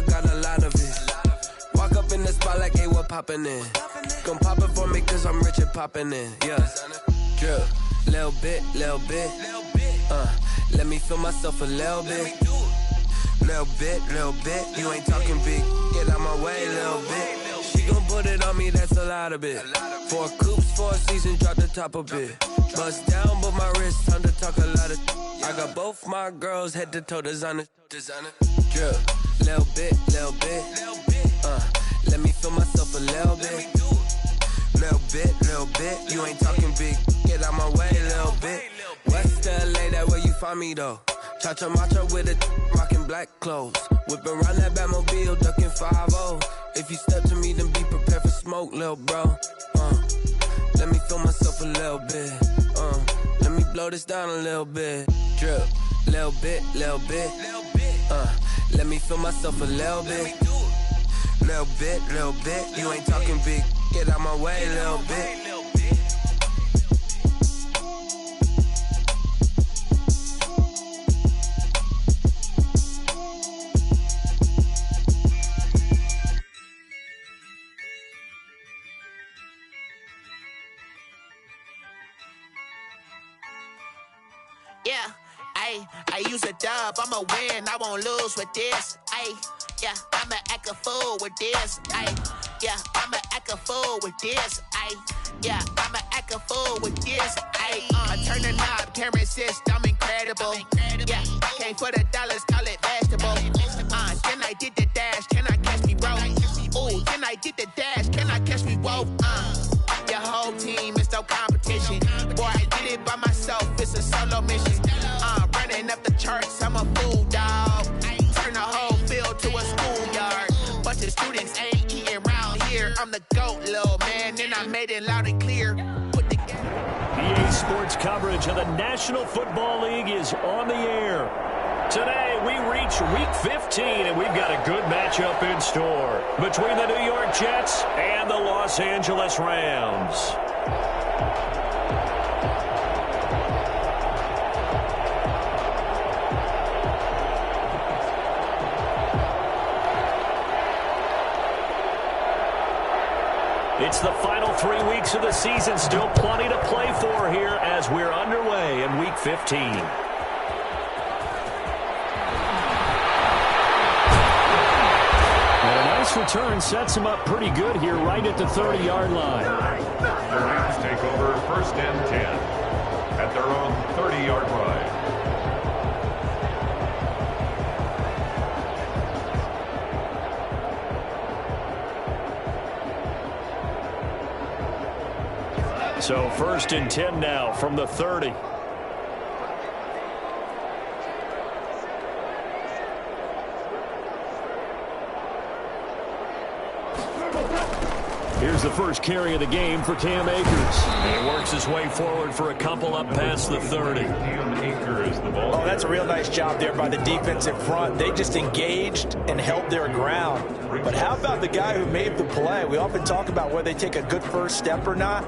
got a lot of it. Walk up in the spot like, hey, what poppin' in? Gon' pop it for me cause I'm rich and poppin' in, yeah. Drip, little bit. Let me feel myself a little bit. Little bit. You ain't talking big. Get out my way, little bit. She gon' put it on me, that's a lot of it. 4 coops, 4 seasons, drop the top a bit. Bust down, but my wrist, time to talk a lot of. I got both my girls head to toe designer. Drip, little bit. Let me feel myself a little bit. Little bit. You ain't talking big. Get out my way, little bit. West LA, that where you find me though. Cha-cha matcha with a rockin' black clothes. Whip around that Batmobile, ducking 5-0. If you step to me, then be prepared for smoke, little bro. Let me feel myself a little bit. Let me blow this down a little bit. Drip, little bit. Let me feel myself a little bit. Little bit. You ain't talking big. Get out my way, little bit. Yeah, I use a dub, I'ma win, I won't lose with this. Yeah, I'ma act a fool with this. Yeah, I'ma act a fool with this. Yeah, I'ma act a fool with this. I turn the knob, camera assist, I'm incredible. Yeah, came for the dollars, call it vegetable. Then I did the dash, can I catch me, bro? Ooh, then I did the dash, can I catch me, whoa? Your whole team is no competition. Boy, I did it by myself, it's a solo mission. Running up the charts, I'm a fool, dog. Turn the whole field to a schoolyard. Bunch of students ain't eating round here. I'm the GOAT, little man, and I made it loud and clear. Put the EA Sports coverage of the National Football League is on the air. Today, we reach Week 15, and we've got a good matchup in store between the New York Jets and the Los Angeles Rams. It's the final 3 weeks of the season. Still plenty to play for here as we're underway in Week 15. Nice return sets him up pretty good here right at the 30-yard line. The Rams take over 1st and 10 at their own 30-yard line. So 1st and 10 now from the 30. Here's the first carry of the game for Cam Akers. He works his way forward for a couple up past the 30. Cam Akers, the ball. Oh, that's a real nice job there by the defensive front. They just engaged and held their ground. But how about the guy who made the play? We often talk about whether they take a good first step or not.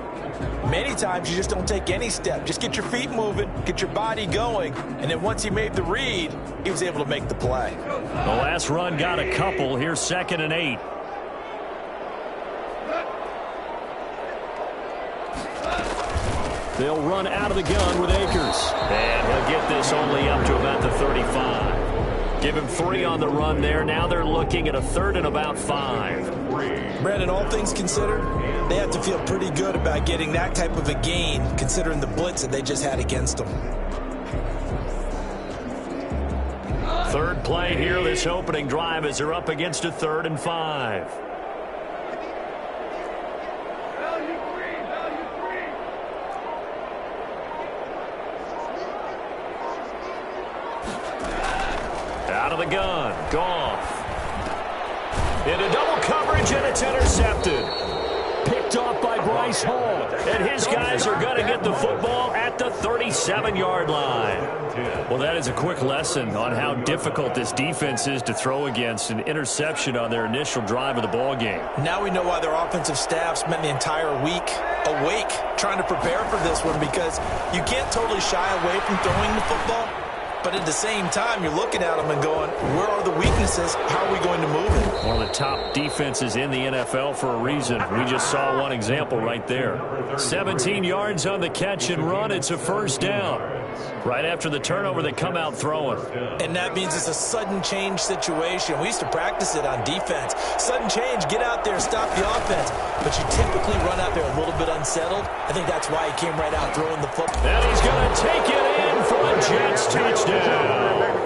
Many times you just don't take any step. Just get your feet moving, get your body going, and then once he made the read, he was able to make the play. The last run got a couple. Here's 2nd and 8. They'll run out of the gun with Akers. And he'll get this only up to about the 35. Give him 3 on the run there. Now they're looking at a 3rd and about 5. Brandon, all things considered, they have to feel pretty good about getting that type of a gain, considering the blitz that they just had against them. 3rd play here this opening drive as they're up against a 3rd and 5. Out of the gun, Goff. Into double coverage, and it's intercepted. Picked off by Bryce Hall. And his guys are going to get the football at the 37-yard line. Well, that is a quick lesson on how difficult this defense is to throw against. An interception on their initial drive of the ball game. Now we know why their offensive staff spent the entire week awake trying to prepare for this one, because you can't totally shy away from throwing the football. But at the same time, you're looking at them and going, where are the weaknesses? weaknesses. How are we going to move it? One of the top defenses in the NFL for a reason. We just saw one example right there. 17 yards on the catch and run. It's a first down. Right after the turnover, they come out throwing. And that means it's a sudden change situation. We used to practice it on defense. Sudden change, get out there, stop the offense. But you typically run out there a little bit unsettled. I think that's why he came right out throwing the football. And he's going to take it in for a Jets touchdown.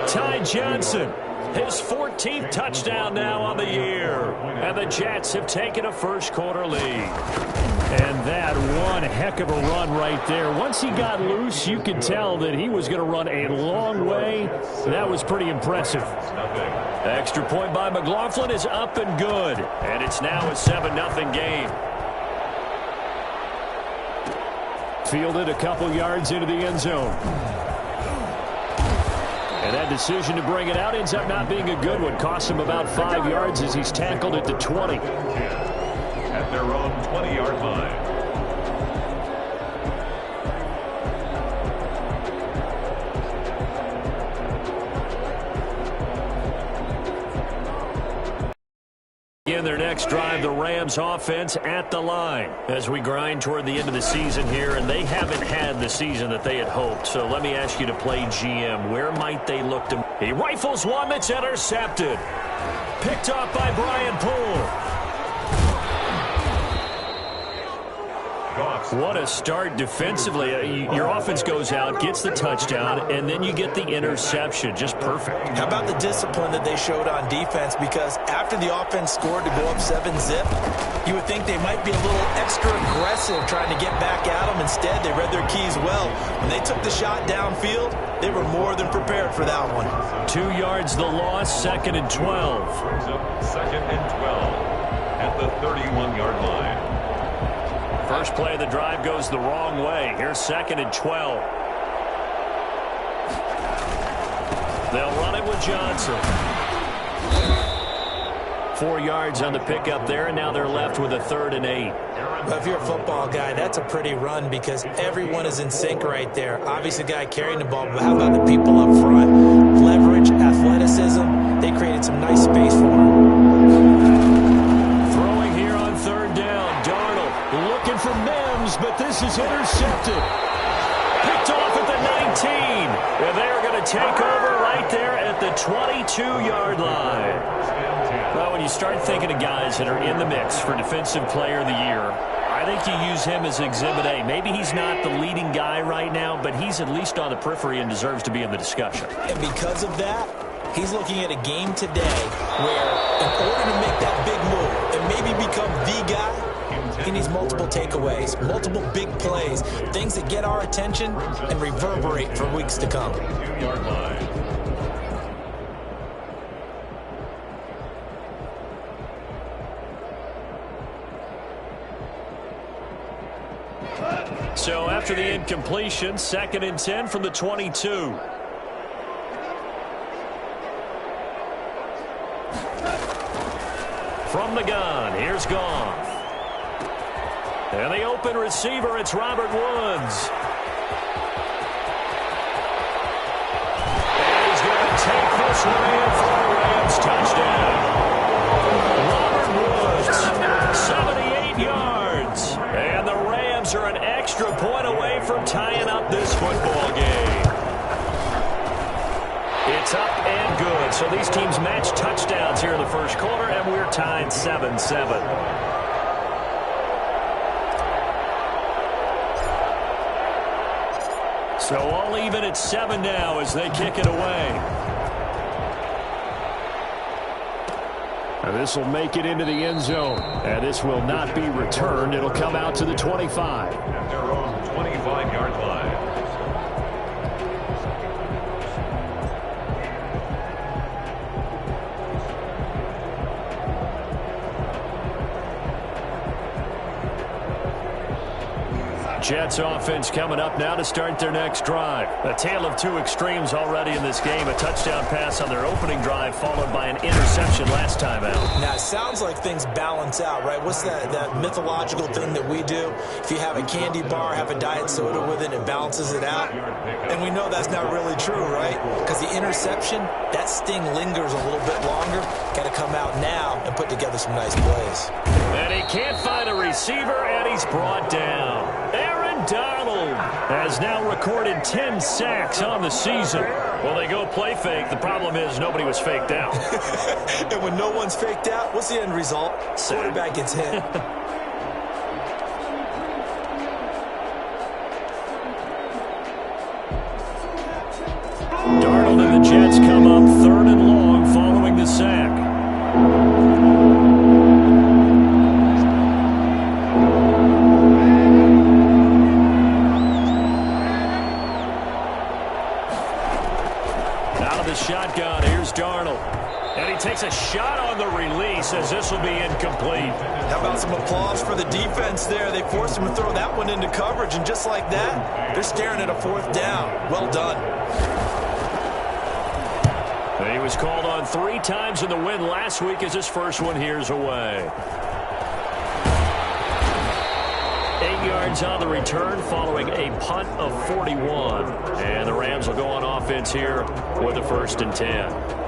Ty Johnson, his 14th touchdown now on the year. And the Jets have taken a first-quarter lead. And that one heck of a run right there. Once he got loose, you could tell that he was going to run a long way. That was pretty impressive. Extra point by McLaughlin is up and good. And it's now a 7-0 game. Fielded a couple yards into the end zone. And that decision to bring it out ends up not being a good one. Costs him about 5 yards as he's tackled at the 20. At their own 20-yard line. In their next drive, the Rams offense at the line as we grind toward the end of the season here, and they haven't had the season that they had hoped. So let me ask you to play GM. Where might they look to? He rifles one that's intercepted. Picked off by Brian Poole. What a start defensively. Your offense goes out, gets the touchdown, and then you get the interception. Just perfect. How about the discipline that they showed on defense? Because after the offense scored to go up 7-zip, you would think they might be a little extra aggressive trying to get back at them. Instead, they read their keys well. When they took the shot downfield, they were more than prepared for that one. 2 yards the loss, 2nd and 12. Brings up 2nd and 12 at the 31-yard line. First play of the drive goes the wrong way. Here's 2nd and 12. They'll run it with Johnson. 4 yards on the pickup there, and now they're left with a 3rd and 8. But if you're a football guy, that's a pretty run because everyone is in sync right there. Obviously, the guy carrying the ball, but how about the people up front? Leverage, athleticism. They created some nice space for him. Throwing here on 3rd down. Darnold looking for Mims, but this is intercepted. Picked off at the 19. And they're going to take over right there at the 22-yard line. Well, when you start thinking of guys that are in the mix for Defensive Player of the Year, I think you use him as Exhibit A. Maybe he's not the leading guy right now, but he's at least on the periphery and deserves to be in the discussion. And because of that, he's looking at a game today where in order to make that big move and maybe become the guy, he needs multiple takeaways, multiple big plays, things that get our attention and reverberate for weeks to come. 2-yard line. So after the incompletion, 2nd and 10 from the 22. From the gun, here's Goff. And the open receiver, it's Robert Woods. And he's going to take this one in for a Rams touchdown. Robert Woods, 78 yards. And the Rams are an extra point away from tying up this football game. It's up and good. So these teams match touchdowns here in the first quarter, and we're tied 7-7. So all even at 7 now as they kick it away. And this will make it into the end zone. And this will not be returned. It'll come out to the 25. At their own 25-yard line. Jets offense coming up now to start their next drive. A tale of two extremes already in this game. A touchdown pass on their opening drive followed by an interception last time out. Now, it sounds like things balance out, right? What's that mythological thing that we do? If you have a candy bar, have a diet soda with it, it balances it out. And we know that's not really true, right? Because the interception, that sting lingers a little bit longer. Got to come out now and put together some nice plays. And he can't find a receiver, and he's brought down. Aaron Donald has now recorded 10 sacks on the season. Well, they go play fake. The problem is nobody was faked out. And when no one's faked out, what's the end result? Quarterback gets hit. Darnold and the Jets come up 3rd and long following the sack. Out of the shotgun, here's Darnold. And he takes a shot on the release as this will be incomplete. How about some applause for the defense there? They forced him to throw that one into coverage, and just like that, they're staring at a 4th down. Well done. He was called on 3 times in the win last week as his first one here's away. 8 yards on the return following a punt of 41. And the Rams will go on offense here with a 1st and 10.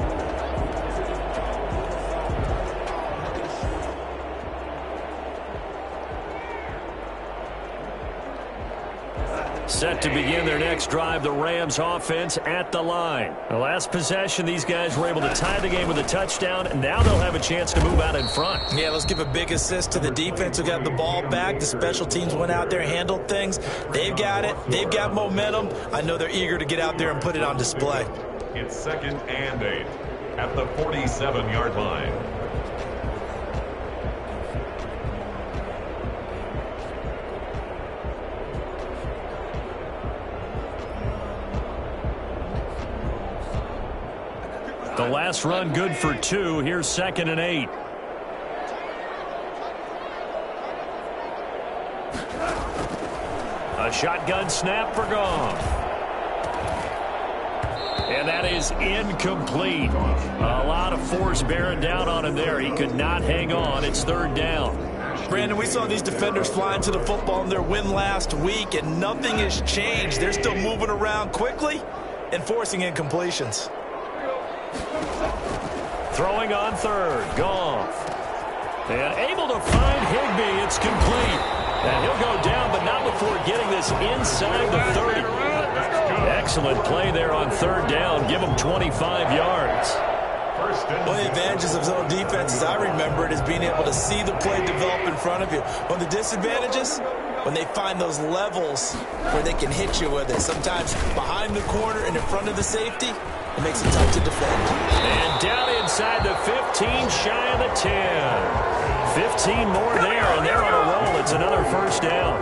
Set to begin their next drive, the Rams offense at the line. The last possession, these guys were able to tie the game with a touchdown, and now they'll have a chance to move out in front. Yeah, let's give a big assist to the defense who got the ball back. The special teams went out there, handled things. They've got it. They've got momentum. I know they're eager to get out there and put it on display. It's 2nd and 8 at the 47-yard line. The last run good for 2. Here's 2nd and 8. A shotgun snap for Goff. And that is incomplete. A lot of force bearing down on him there. He could not hang on. It's 3rd down. Brandon, we saw these defenders fly into the football in their win last week, and nothing has changed. They're still moving around quickly and forcing incompletions. Throwing on 3rd, Goff. And able to find Higbee. It's complete. And he'll go down, but not before getting this inside the 30. Excellent play there on 3rd down. Give him 25 yards. One of the advantages of zone defense, as I remember it, is being able to see the play develop in front of you. One of the disadvantages, when they find those levels where they can hit you with it. Sometimes behind the corner and in front of the safety, it makes it tough to defend. And down inside the 15, shy of the 10. 15 more there, and they're on a roll. It's another 1st down.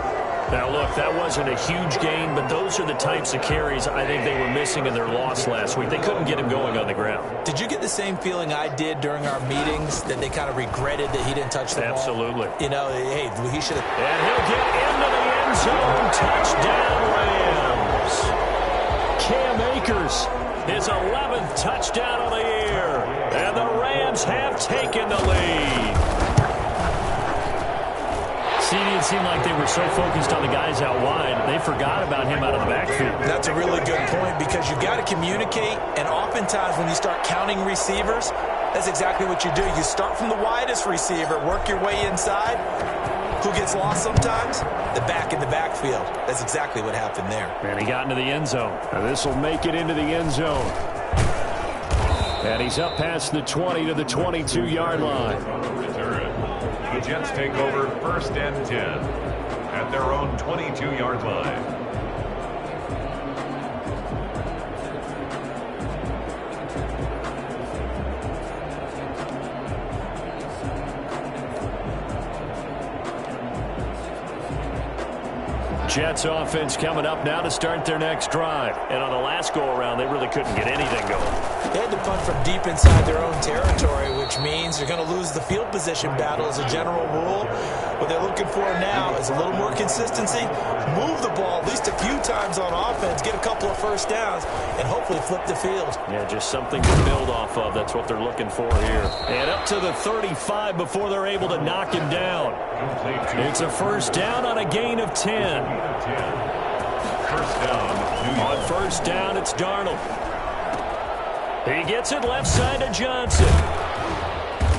Now, look, that wasn't a huge gain, but those are the types of carries I think they were missing in their loss last week. They couldn't get him going on the ground. Did you get the same feeling I did during our meetings, that they kind of regretted that he didn't touch the ball? Absolutely. You know, hey, he should have. And he'll get into the end zone. Touchdown, Rams. Cam Akers, his 11th touchdown of the year. And the Rams have taken the lead. See, it seemed like they were so focused on the guys out wide, they forgot about him out of the backfield. That's a really good point, because you got to communicate, and oftentimes when you start counting receivers, that's exactly what you do. You start from the widest receiver, work your way inside. Who gets lost sometimes? The back in the backfield. That's exactly what happened there. And he got into the end zone. Now this will make it into the end zone. And he's up past the 20 to the 22-yard line. The Jets take over 1st and 10 at their own 22-yard line. Jets offense coming up now to start their next drive. And on the last go-around, they really couldn't get anything going. They had to punt from deep inside their own territory, which means you're going to lose the field position battle as a general rule. What they're looking for now is a little more consistency, move the ball at least a few times on offense, get a couple of first downs, and hopefully flip the field. Yeah, just something to build off of. That's what they're looking for here. And up to the 35 before they're able to knock him down. It's a first down on a gain of 10. First down. On first down, it's Darnold. He gets it left side to Johnson.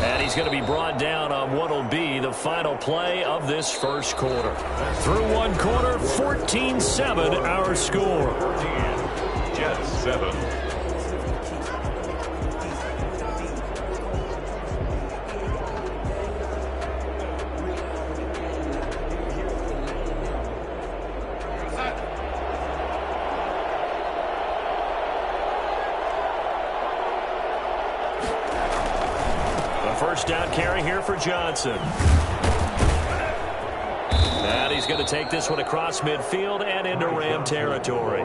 And he's going to be brought down on what will be the final play of this first quarter. Through one quarter, 14-7 our score. 14, Jets 7. First down carry here for Johnson. And he's going to take this one across midfield and into Ram territory.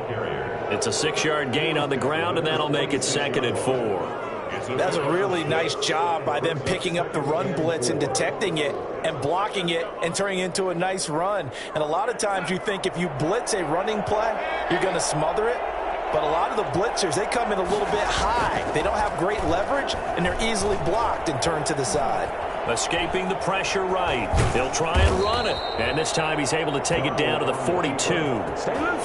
It's a 6-yard gain on the ground, and that'll make it 2nd and 4. That's a really nice job by them picking up the run blitz and detecting it and blocking it and turning it into a nice run. And a lot of times you think if you blitz a running play, you're going to smother it. But a lot of the blitzers, they come in a little bit high. They don't have great leverage, and they're easily blocked and turned to the side. Escaping the pressure right. He'll try and run it. And this time he's able to take it down to the 42.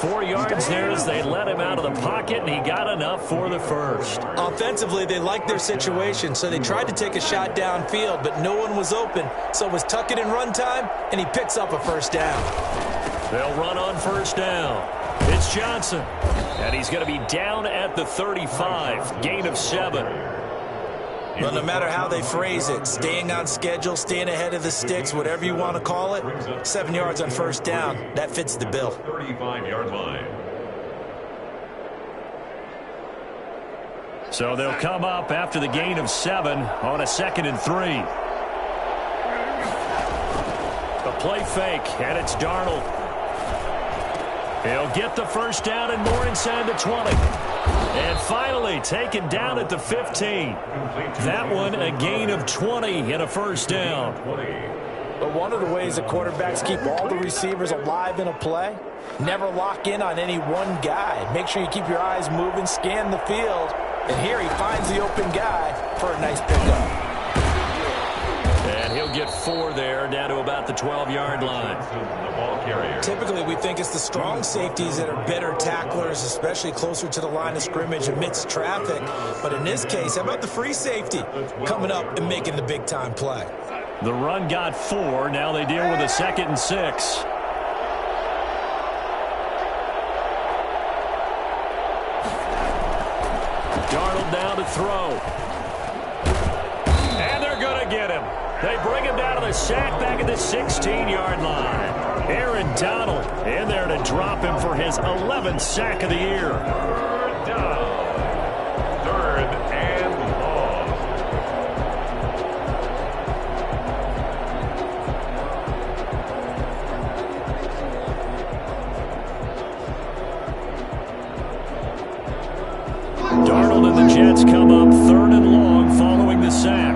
4 yards there as they let him out of the pocket, and he got enough for the first. Offensively, they liked their situation, so they tried to take a shot downfield, but no one was open. So it was tuck it in run time, and he picks up a first down. They'll run on first down. It's Johnson. And he's going to be down at the 35. Gain of 7. Well, no matter how they phrase it, staying on schedule, staying ahead of the sticks, whatever you want to call it, 7 yards on first down, that fits the bill. 35-yard line. So they'll come up after the gain of 7 on a 2nd and 3. A play fake, and it's Darnold. He'll get the first down and more inside the 20. And finally taken down at the 15. That one a gain of 20 and a first down. But one of the ways that quarterbacks keep all the receivers alive in a play, never lock in on any one guy. Make sure you keep your eyes moving, scan the field. And here he finds the open guy for a nice pickup. And he'll get 4 there, down to about the 12-yard line. Typically, we think it's the strong safeties that are better tacklers, especially closer to the line of scrimmage amidst traffic. But in this case, how about the free safety coming up and making the big-time play? The run got 4. Now they deal with a 2nd and 6. Darnold down to throw. And they're going to get him. They bring him down to the sack back at the 16-yard line. Aaron Donald in there to drop him for his 11th sack of the year. Third down. 3rd and long. Darnold and the Jets come up 3rd and long following the sack.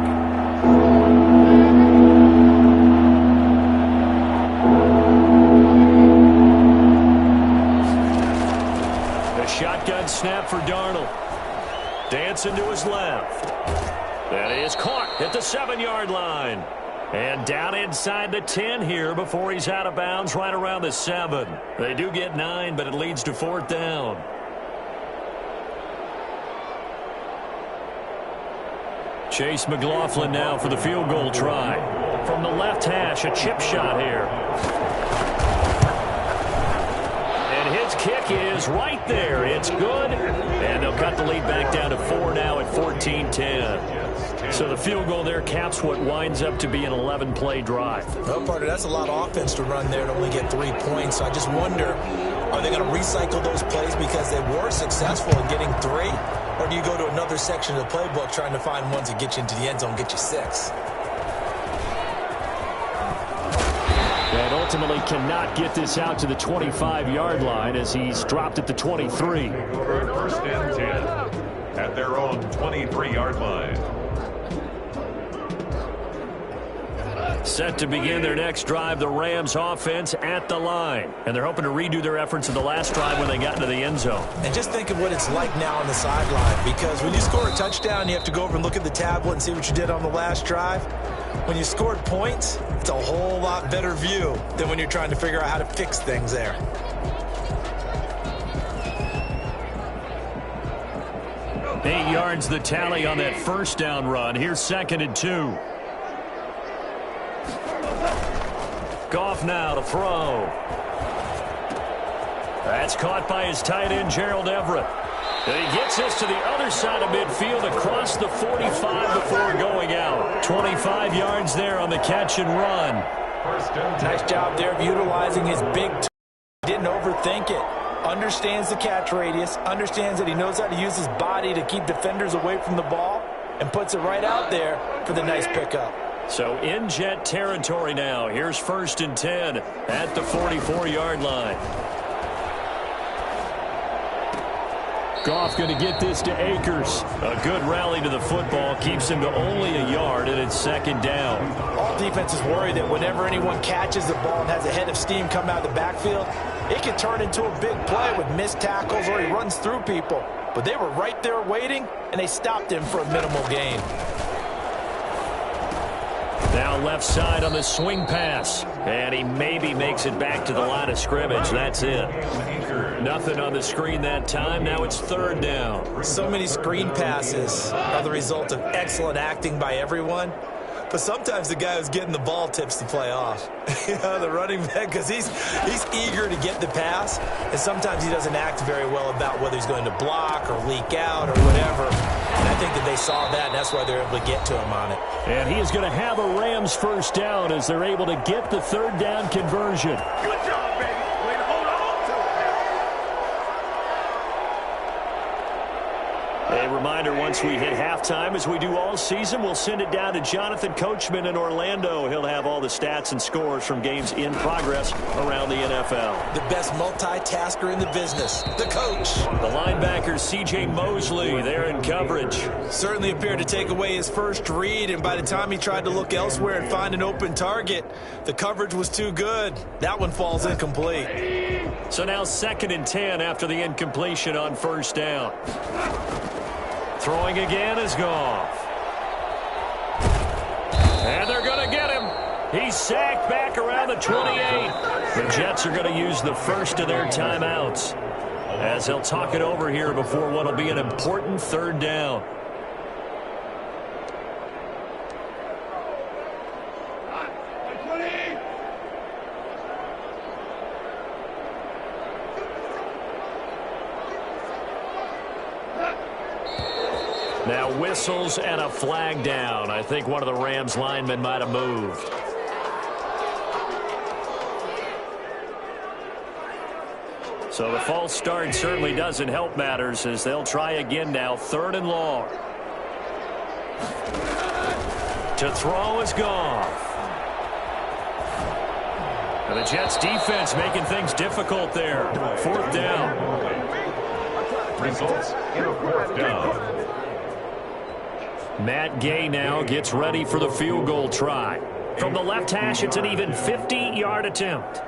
Shotgun snap for Darnold. Dancing to his left. That is caught at the 7-yard line. And down inside the 10 here before he's out of bounds right around the 7. They do get 9, but it leads to 4th down. Chase McLaughlin now for the field goal try. From the left hash, a chip shot here. His kick is right there. It's good. And they'll cut the lead back down to 4 now at 14-10. So the field goal there caps what winds up to be an 11-play drive. Well, partner, that's a lot of offense to run there to only get 3 points. So I just wonder, are they going to recycle those plays because they were successful in getting 3? Or do you go to another section of the playbook trying to find ones that get you into the end zone, get you 6? And ultimately cannot get this out to the 25-yard line as he's dropped at the 23. First and 10. at their own 23-yard line. Set to begin their next drive, the Rams offense at the line. And they're hoping to redo their efforts in the last drive when they got into the end zone. And just think of what it's like now on the sideline, because when you score a touchdown, you have to go over and look at the tablet and see what you did on the last drive. When you scored points, it's a whole lot better view than when you're trying to figure out how to fix things there. Eight yards the tally on that first down run. Here's 2nd and 2. Goff now to throw. That's caught by his tight end, Gerald Everett. And he gets this to the other side of midfield across the 45 before going out. 25 yards there on the catch and run. Nice job there of utilizing his big toe. He didn't overthink it. Understands the catch radius, understands that he knows how to use his body to keep defenders away from the ball, and puts it right out there for the nice pickup. So in Jet territory now. Here's 1st and 10 at the 44-yard line. Goff going to get this to Akers. A good rally to the football. Keeps him to only a yard, and it's 2nd down. All defenses worry that whenever anyone catches the ball and has a head of steam come out of the backfield, it can turn into a big play with missed tackles or he runs through people. But they were right there waiting, and they stopped him for a minimal gain. Now left side on the swing pass. And he maybe makes it back to the line of scrimmage. That's it. Nothing on the screen that time. Now it's 3rd down. So many screen passes are the result of excellent acting by everyone. But sometimes the guy who's getting the ball tips the play off. The running back, because he's eager to get the pass, and sometimes he doesn't act very well about whether he's going to block or leak out or whatever. And I think that they saw that, and that's why they're able to get to him on it. And he is going to have a Rams 1st down as they're able to get the 3rd down conversion. Good job, baby. Way to hold on to it now. A reminder, once we hit halftime, as we do all season, we'll send it down to Jonathan Coachman in Orlando. He'll have all the stats and scores from games in progress around the NFL. The best multitasker in the business, the coach. The linebacker, C.J. Mosley, there in coverage. Certainly appeared to take away his first read, and by the time he tried to look elsewhere and find an open target, the coverage was too good. That one falls incomplete. So now 2nd and 10 after the incompletion on 1st down. Throwing again is Goff. And they're going to get him. He's sacked back around the 28. The Jets are going to use the first of their timeouts as they'll talk it over here before what will be an important 3rd down. Now whistles and a flag down. I think one of the Rams linemen might have moved. So the false start certainly doesn't help matters as they'll try again now. 3rd and long. To throw is Goff. And the Jets defense making things difficult there. 4th down. Results in a 4th down. Matt Gay now gets ready for the field goal try. From the left hash, it's an even 50-yard attempt.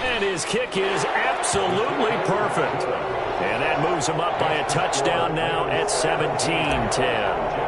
And his kick is absolutely perfect. And that moves him up by a touchdown now at 17-10.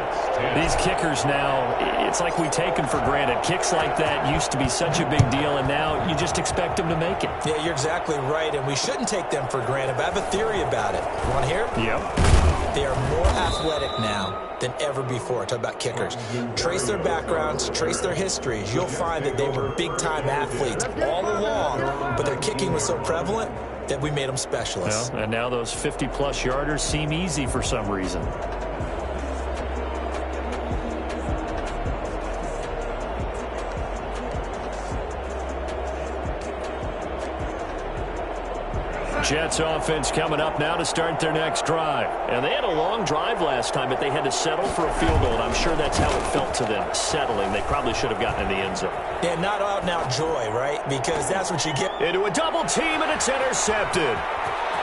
These kickers now, it's like we take them for granted. Kicks like that used to be such a big deal, and now you just expect them to make it. Yeah, you're exactly right, and we shouldn't take them for granted, but I have a theory about it. You want to hear it? Yep. They are more athletic now than ever before. Talk about kickers. Trace their backgrounds, trace their histories. You'll find that they were big-time athletes all along, but their kicking was so prevalent that we made them specialists. Well, and now those 50-plus yarders seem easy for some reason. Jets offense coming up now to start their next drive. And they had a long drive last time, but they had to settle for a field goal. And I'm sure that's how it felt to them, settling. They probably should have gotten in the end zone. Yeah, not out-and-out joy, right? Because that's what you get. Into a double team, and it's intercepted.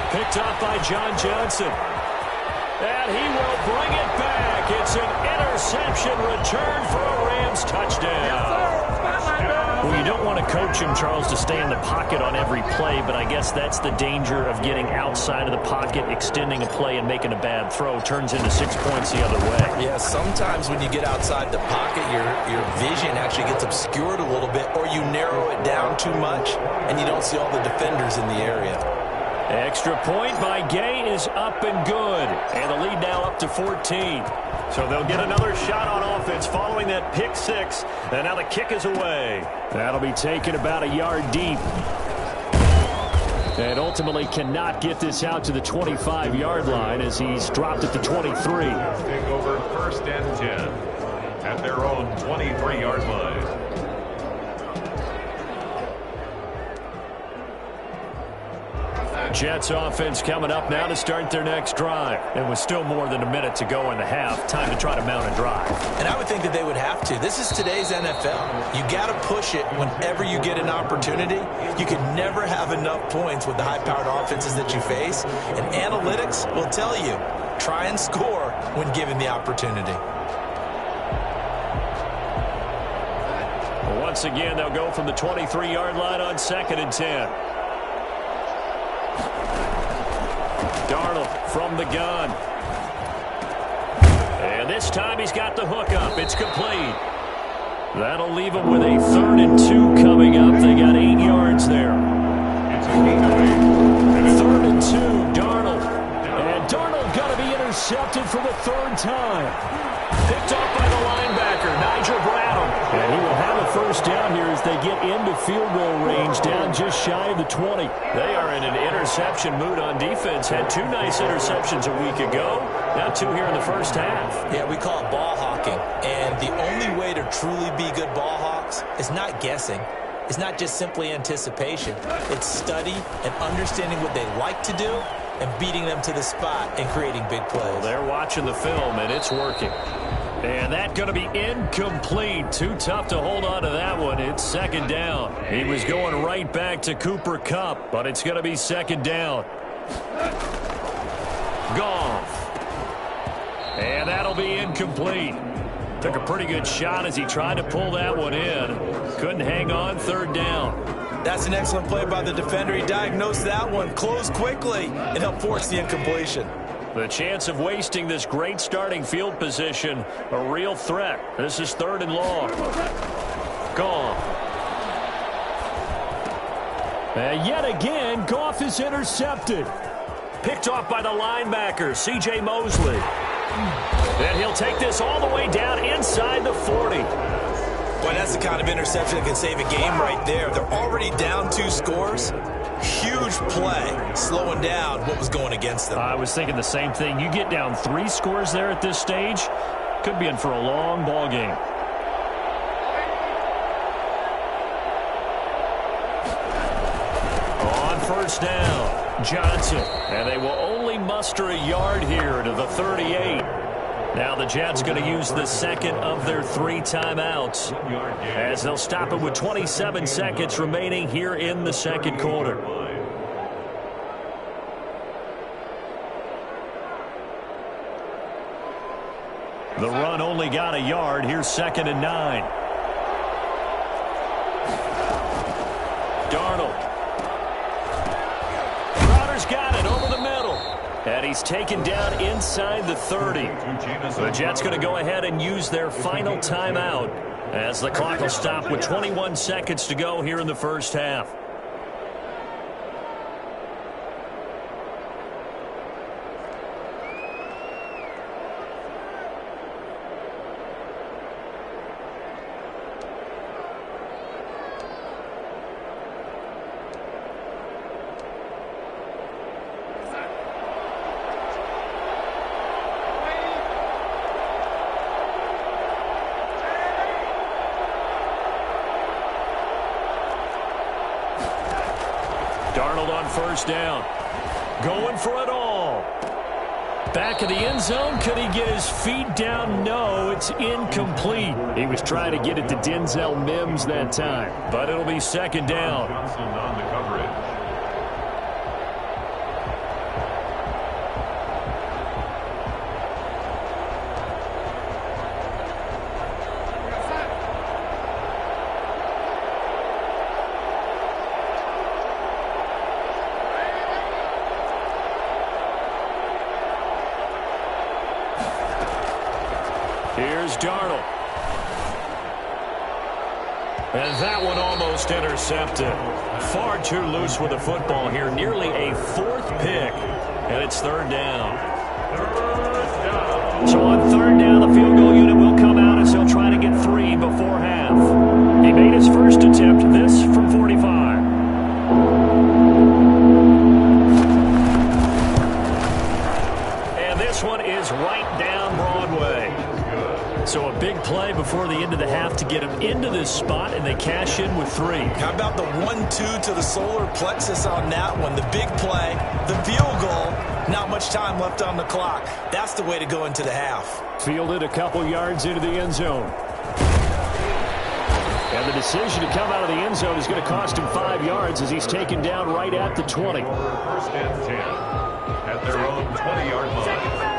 Picked up by John Johnson. And he will bring it back. It's an interception return for a Rams touchdown. Well, you don't want to coach him, Charles, to stay in the pocket on every play, but I guess that's the danger of getting outside of the pocket, extending a play, and making a bad throw. Turns into 6 points the other way. Yeah, sometimes when you get outside the pocket, your vision actually gets obscured a little bit, or you narrow it down too much, and you don't see all the defenders in the area. Extra point by Gay is up and good. And the lead now up to 14. So they'll get another shot on offense following that pick six. And now the kick is away. That'll be taken about a yard deep. And ultimately cannot get this out to the 25-yard line as he's dropped at the 23. Take over 1st and 10 at their own 23-yard line. Jets offense coming up now to start their next drive. And with still more than a minute to go in the half, time to try to mount a drive. And I would think that they would have to. This is today's NFL. You got to push it whenever you get an opportunity. You can never have enough points with the high-powered offenses that you face. And analytics will tell you, try and score when given the opportunity. Once again, they'll go from the 23-yard line on 2nd and 10. Darnold from the gun. And this time he's got the hook up. It's complete. That'll leave him with a 3rd and 2 coming up. They got 8 yards there. It's a gain of 8. 3rd and 2, Darnold. And Darnold got to be intercepted for the 3rd time. Picked up by the linebacker, Nigel Brown. And he will have a 1st down here as they get into field goal range, down just shy of the 20. They are in an interception mood on defense. Had 2 nice interceptions a week ago. Now 2 here in the 1st half. Yeah, we call it ball hawking. And the only way to truly be good ball hawks is not guessing. It's not just simply anticipation. It's study and understanding what they like to do and beating them to the spot and creating big plays. Well, they're watching the film, and it's working. And that's going to be incomplete. Too tough to hold on to that one. It's 2nd down. He was going right back to Cooper Kupp, but it's going to be 2nd down. Goff. And that'll be incomplete. Took a pretty good shot as he tried to pull that one in. Couldn't hang on, 3rd down. That's an excellent play by the defender. He diagnosed that one, closed quickly, and helped force the incompletion. The chance of wasting this great starting field position, a real threat. This is 3rd and long. Goff. And yet again, Goff is intercepted. Picked off by the linebacker, C.J. Mosley. And he'll take this all the way down inside the 40. Boy, that's the kind of interception that can save a game right there. They're already down 2 scores. Huge play, slowing down what was going against them. I was thinking the same thing. You get down 3 scores there at this stage, could be in for a long ball game. On 1st down, Johnson. And they will only muster a yard here to the 38. Now the Jets going to use the 2nd of their 3 timeouts as they'll stop it with 27 seconds remaining here in the 2nd quarter. The run only got a yard. Here's 2nd and 9. Darnold. Crowder's got it over the middle. And he's taken down inside the 30. The Jets going to go ahead and use their final timeout as the clock will stop with 21 seconds to go here in the 1st half. Darnold on 1st down. Going for it all. Back of the end zone. Could he get his feet down? No, it's incomplete. He was trying to get it to Denzel Mims that time, but it'll be second down. Johnson on the coverage. Here's Darnold. And that one almost intercepted. Far too loose with the football here. Nearly a fourth pick. And it's third down. So on third down, the field goal unit will come out as he'll try to get 3 before half. He made his first attempt, this from 45. And this one is right down Broadway. So a big play before the end of the half to get him into this spot, and they cash in with 3. How about the 1-2 to the solar plexus on that one? The big play, the field goal, not much time left on the clock. That's the way to go into the half. Fielded a couple yards into the end zone. And the decision to come out of the end zone is going to cost him 5 yards as he's taken down right at the 20. First and 10 at their own 20-yard line.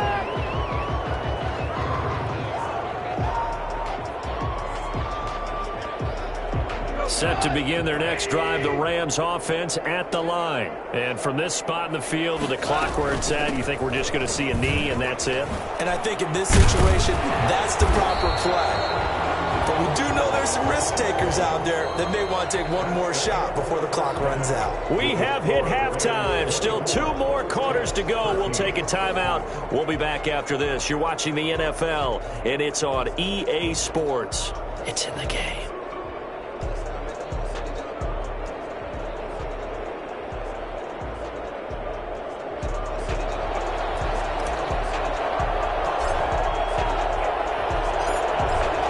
Set to begin their next drive, the Rams offense at the line. And from this spot in the field with the clock where it's at, you think we're just going to see a knee and that's it? And I think in this situation, that's the proper play. But we do know there's some risk takers out there that may want to take one more shot before the clock runs out. We have hit halftime. Still 2 more quarters to go. We'll take a timeout. We'll be back after this. You're watching the NFL, and it's on EA Sports. It's in the game.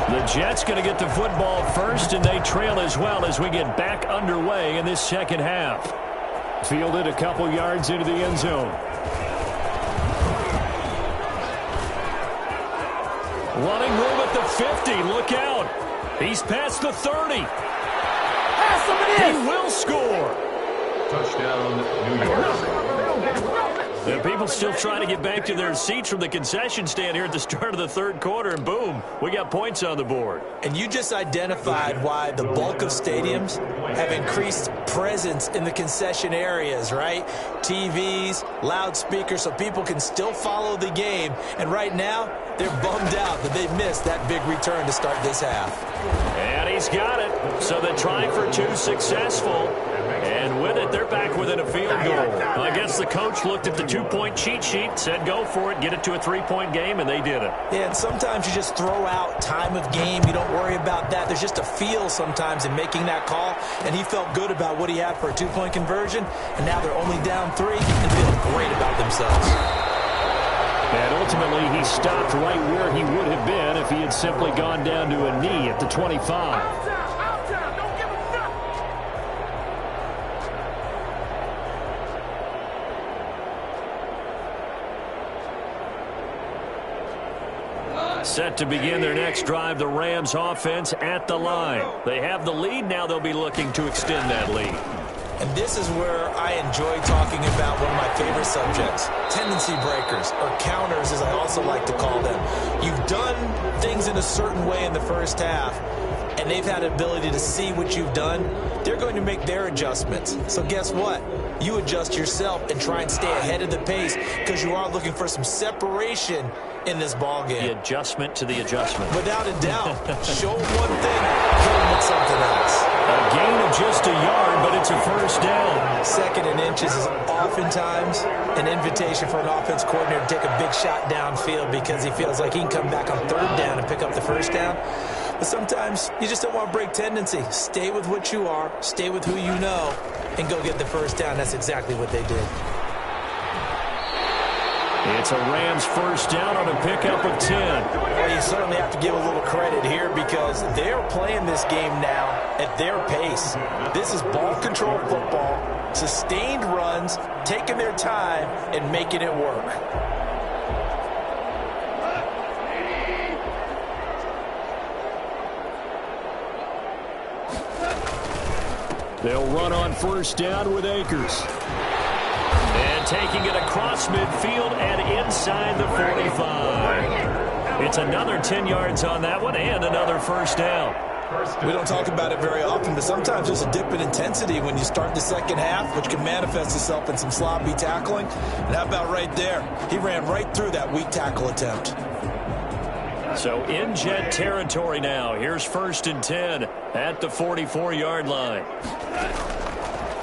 The Jets going to get the football first, and they trail as well as we get back underway in this second half. Fielded a couple yards into the end zone. Running room at the 50. Look out. He's past the 30. He will score. Touchdown, New York. The people still trying to get back to their seats from the concession stand here at the start of the third quarter, and boom, we got points on the board. And you just identified why the bulk of stadiums have increased presence in the concession areas, right? TVs, loudspeakers, so people can still follow the game. And right now, they're bummed out that they missed that big return to start this half. And he's got it. So the try for 2 successful. And with it, they're back within a field goal. I guess the coach looked at the 2-point cheat sheet, said go for it, get it to a 3-point game, and they did it. Yeah, and sometimes you just throw out time of game. You don't worry about that. There's just a feel sometimes in making that call, and he felt good about what he had for a 2-point conversion, and now they're only down 3 and feeling great about themselves. And ultimately, he stopped right where he would have been if he had simply gone down to a knee at the 25. Set to begin their next drive, the Rams offense at the line. They have the lead. Now they'll be looking to extend that lead. And this is where I enjoy talking about one of my favorite subjects, tendency breakers, or counters as I also like to call them. You've done things in a certain way in the first half, and they've had an ability to see what you've done. They're going to make their adjustments. So guess what? You adjust yourself and try and stay ahead of the pace because you are looking for some separation in this ball game. The adjustment to the adjustment. Without a doubt. Show them one thing, hit them with something else. A gain of just a yard, but it's a first down. 2nd and inches is oftentimes an invitation for an offense coordinator to take a big shot downfield because he feels like he can come back on 3rd down and pick up the first down. But sometimes you just don't want to break tendency. Stay with what you are, stay with who you know, and go get the first down. That's exactly what they did. It's a Rams first down on a pickup of 10. Well, you certainly have to give a little credit here because they're playing this game now at their pace. This is ball control football, sustained runs, taking their time, and making it work. They'll run on first down with Akers. And taking it across midfield and inside the 45. It's another 10 yards on that one and another first down. We don't talk about it very often, but sometimes there's a dip in intensity when you start the second half, which can manifest itself in some sloppy tackling. And how about right there? He ran right through that weak tackle attempt. So in Jet territory now. Here's 1st and 10 at the 44-yard line.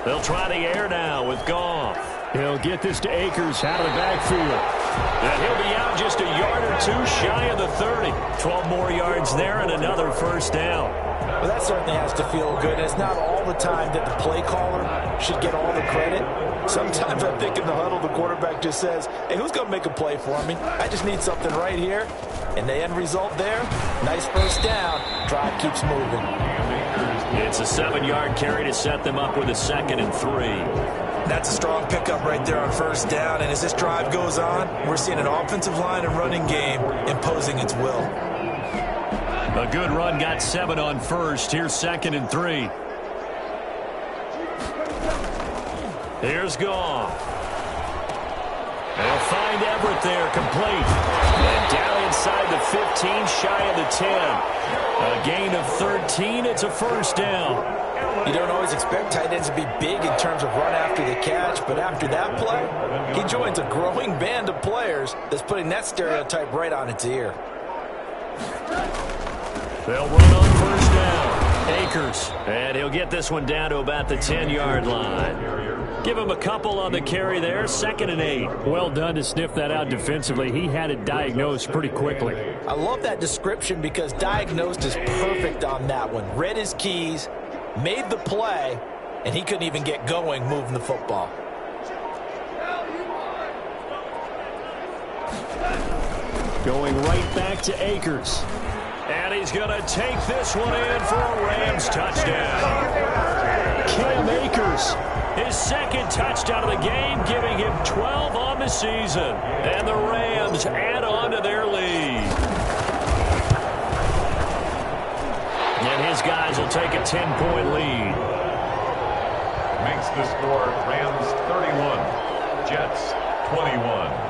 They'll try the air now with Goff. He'll get this to Akers out of the backfield. And he'll be out just a yard or two shy of the 30. 12 more yards there and another first down. Well, that certainly has to feel good. And it's not all the time that the play caller should get all the credit. Sometimes I think in the huddle, the quarterback just says, hey, who's going to make a play for me? I just need something right here. And the end result there, nice first down. Drive keeps moving. It's a 7-yard carry to set them up with a 2nd and 3. That's a strong pickup right there on first down. And as this drive goes on, we're seeing an offensive line and running game imposing its will. A good run got 7 on first. Here's 2nd and 3. Here's Goff. They'll find Everett there, complete. And down inside the 15, shy of the 10. A gain of 13. It's a first down. You don't always expect tight ends to be big in terms of run after the catch, but after that play, he joins a growing band of players that's putting that stereotype right on its ear. They'll run on first down. Akers. And he'll get this one down to about the 10-yard line. Give him a couple on the carry there. 2nd and 8. Well done to sniff that out defensively. He had it diagnosed pretty quickly. I love that description because diagnosed is perfect on that one. Read his keys, made the play, and he couldn't even get going moving the football. Going right back to Akers. And he's going to take this one in for a Rams touchdown. Cam Akers, his 2nd touchdown of the game, giving him 12 on the season. And the Rams add on to their lead. And his guys will take a 10-point lead. Makes the score Rams 31, Jets 21.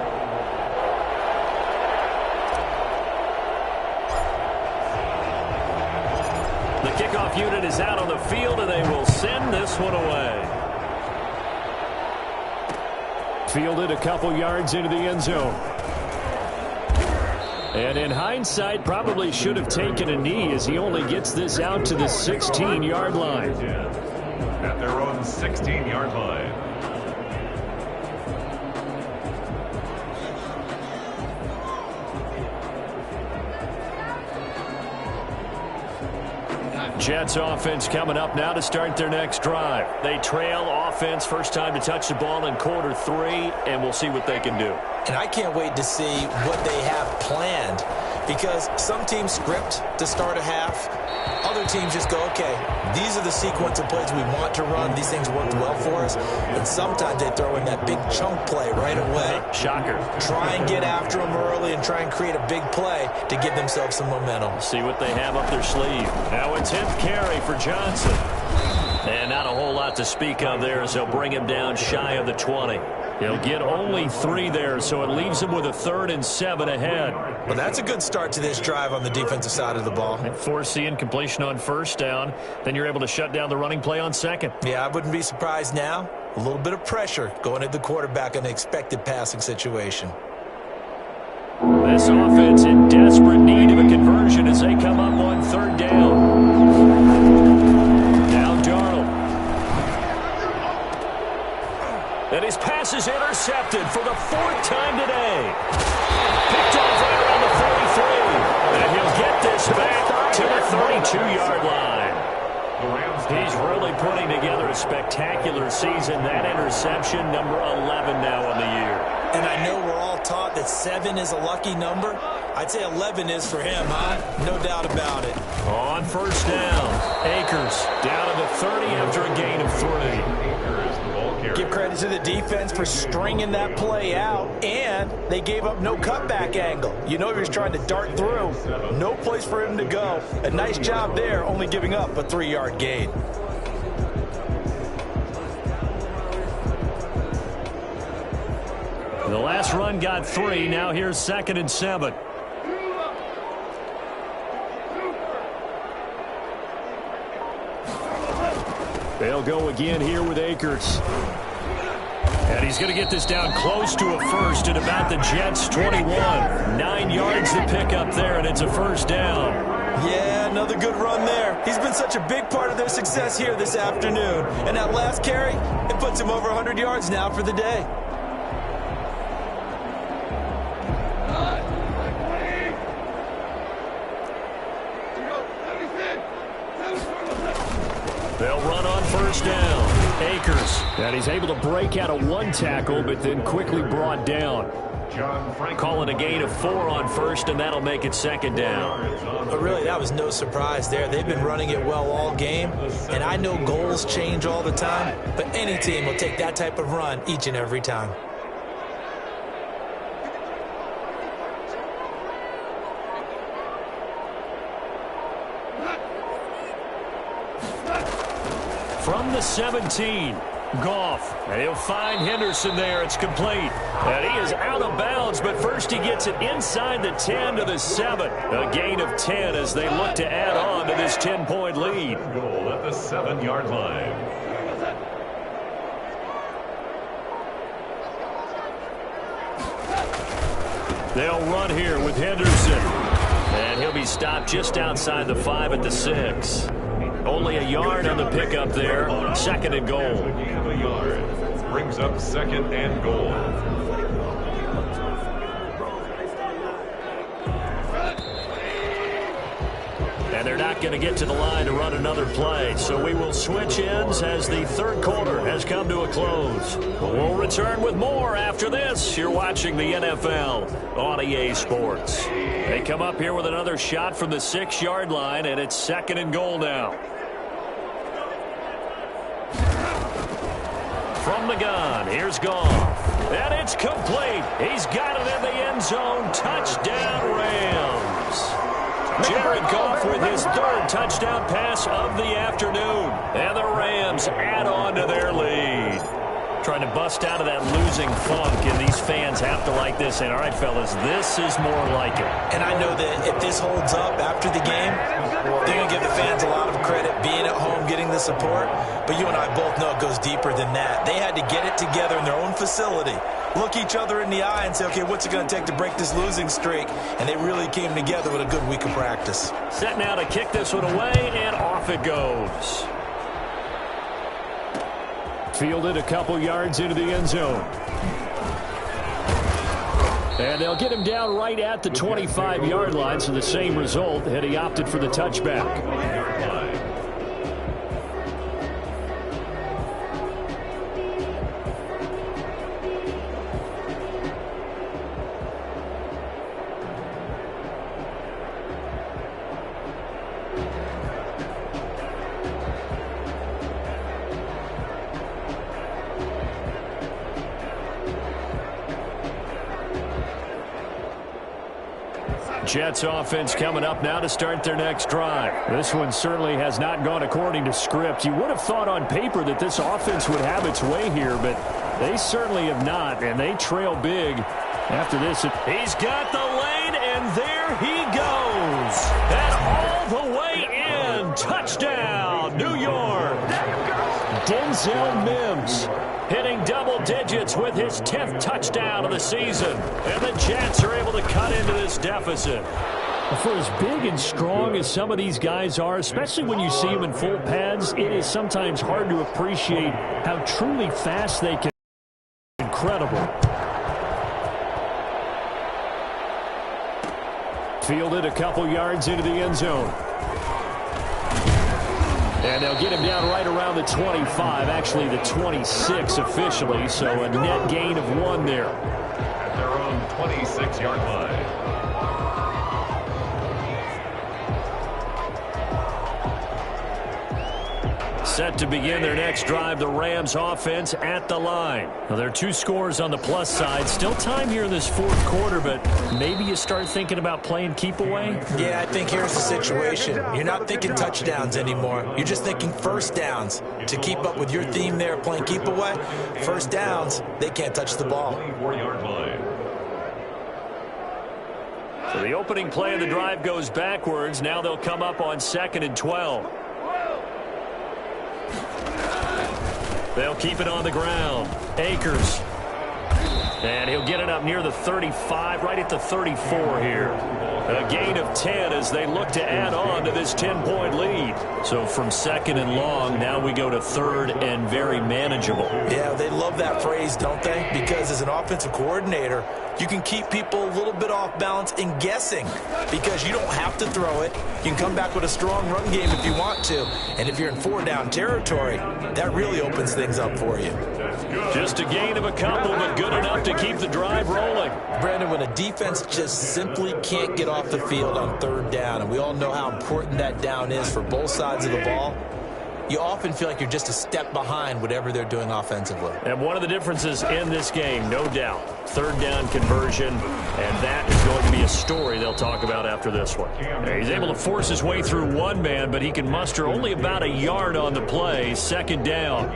The kickoff unit is out on the field, and they will send this one away. Fielded a couple yards into the end zone. And in hindsight, probably should have taken a knee as he only gets this out to the 16-yard line. At their own 16-yard line. Jets offense coming up now to start their next drive. They trail offense, first time to touch the ball in quarter 3, and we'll see what they can do. And I can't wait to see what they have planned, because some teams script to start a half. Other teams just go, okay, these are the sequence of plays we want to run. These things worked well for us. And sometimes they throw in that big chunk play right away. Shocker. Try and get after them early and try and create a big play to give themselves some momentum. See what they have up their sleeve. Now a 10th carry for Johnson. And not a whole lot to speak of there as they'll bring him down shy of the 20. He'll get only 3 there, so it leaves him with a 3rd and 7 ahead. Well, that's a good start to this drive on the defensive side of the ball. And foreseeing completion on first down, then you're able to shut down the running play on 2nd. Yeah, I wouldn't be surprised now. A little bit of pressure going at the quarterback in an expected passing situation. This offense in desperate need of a conversion as they come up on 3rd down. Now Darnold. And his pass is intercepted for the 4th time today. Picked off right around the 43. And he'll get this back to the 32-yard line. He's really putting together a spectacular season. That interception, number 11 now on the year. And I know we're all taught that 7 is a lucky number. I'd say 11 is for him, huh? No doubt about it. On first down, Akers down to the 30 after a gain of 3. Give credit to the defense for stringing that play out, and they gave up no cutback angle. You know he was trying to dart through. No place for him to go. A nice job there, only giving up a 3-yard gain. The last run got 3. Now here's 2nd and 7. They'll go again here with Akers. And he's going to get this down close to a first at about the Jets' 21. 9 yards to pick up there, and it's a first down. Yeah, another good run there. He's been such a big part of their success here this afternoon. And that last carry, it puts him over 100 yards now for the day. They'll run on first down. Akers. And he's able to break out of 1 tackle, but then quickly brought down. Call it a gain of 4 on first, and that'll make it 2nd down. But really, that was no surprise there. They've been running it well all game, and I know goals change all the time, but any team will take that type of run each and every time. From the 17, Goff. And he'll find Henderson there. It's complete. And he is out of bounds, but first he gets it inside the 10 to the 7. A gain of 10 as they look to add on to this 10-point lead. Goal at the 7-yard line. They'll run here with Henderson. And he'll be stopped just outside the 5 at the 6. Only a yard on the pickup there. 2nd and goal. Gain of a yard. Brings up 2nd and goal. And they're not going to get to the line to run another play. So we will switch ends as the 3rd quarter has come to a close. We'll return with more after this. You're watching the NFL on EA Sports. They come up here with another shot from the 6-yard line, and it's 2nd and goal now. From the gun, here's Goff. And it's complete. He's got it in the end zone. Touchdown, Rams. Jared Goff with his 3rd touchdown pass of the afternoon. And the Rams add on to their lead. Trying to bust out of that losing funk, and these fans have to like this. And all right, fellas, this is more like it. And I know that if this holds up after the game, they're going to give the fans a lot of credit being at home, getting the support. But you and I both know it goes deeper than that. They had to get it together in their own facility, look each other in the eye and say, okay, what's it going to take to break this losing streak? And they really came together with a good week of practice. Set now to kick this one away, and off it goes. Fielded a couple yards into the end zone. And they'll get him down right at the 25-yard line, so the same result had he opted for the touchback. Jets offense coming up now to start their next drive. This one certainly has not gone according to script. You would have thought on paper that this offense would have its way here, but they certainly have not, and they trail big after this. He's got the lane, and there he goes. And all the way in. Touchdown, New York. Denzel Mims hitting double digits with his 10th touchdown of the season. And the Jets are able to cut into this deficit. For as big and strong as some of these guys are, especially when you see them in full pads, it is sometimes hard to appreciate how truly fast they can be. Incredible. Fielded a couple yards into the end zone. And they'll get him down right around the 25, actually the 26 officially, so a net gain of 1 there. At their own 26-yard line. set to begin their next drive. The Rams offense at the line. Well, there are 2 scores on the plus side. Still time here in this fourth quarter, but maybe you start thinking about playing keep away? Yeah, I think here's the situation. You're not thinking touchdowns anymore. You're just thinking first downs. To keep up with your theme there, playing keep away, first downs, they can't touch the ball. 24-yard line. So the opening play of the drive goes backwards. Now they'll come up on 2nd and 12. They'll keep it on the ground. Akers. And he'll get it up near the 35, right at the 34 here. A gain of 10 as they look to add on to this 10-point lead. So from 2nd and long, now we go to 3rd and very manageable. Yeah, they love that phrase, don't they? Because as an offensive coordinator, you can keep people a little bit off balance and guessing because you don't have to throw it. You can come back with a strong run game if you want to. And if you're in 4-down territory, that really opens things up for you. Just a gain of a couple, but good enough to keep the drive rolling. Brandon, when a defense just simply can't get off the field on 3rd down, and we all know how important that down is for both sides of the ball, you often feel like you're just a step behind whatever they're doing offensively. And one of the differences in this game, no doubt, 3rd down conversion, and that is going to be a story they'll talk about after this one. He's able to force his way through one man, but he can muster only about a yard on the play. 2nd down.